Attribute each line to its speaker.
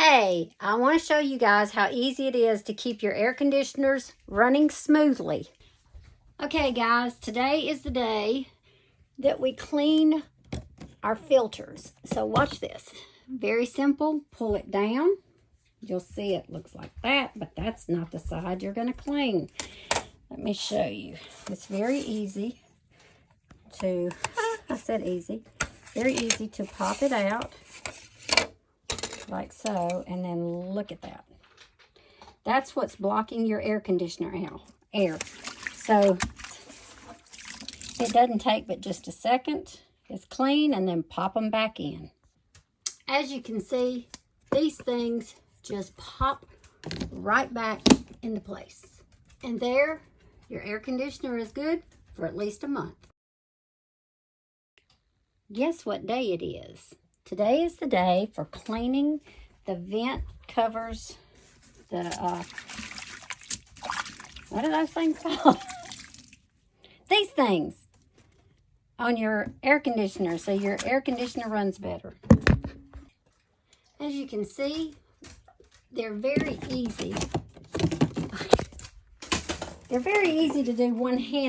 Speaker 1: Hey, I want to show you guys how easy it is to keep your air conditioners running smoothly. Okay guys, today is the day that we clean our filters. So watch this. Very simple. Pull it down. You'll see it looks like that, but that's not the side you're going to clean. Let me show you. It's very easy to, I said easy, very easy to pop it out like so, and then look at that. That's what's blocking your air conditioner air. So it doesn't take but just a second. It's clean, and then pop them back in. As you can see, these things just pop right back into place. And there, your air conditioner is good for at least a month. Guess what day it is? Today is the day for cleaning the vent covers, what are those things called? These things on your air conditioner, so your air conditioner runs better. As you can see, they're very easy. They're very easy to do one-handed.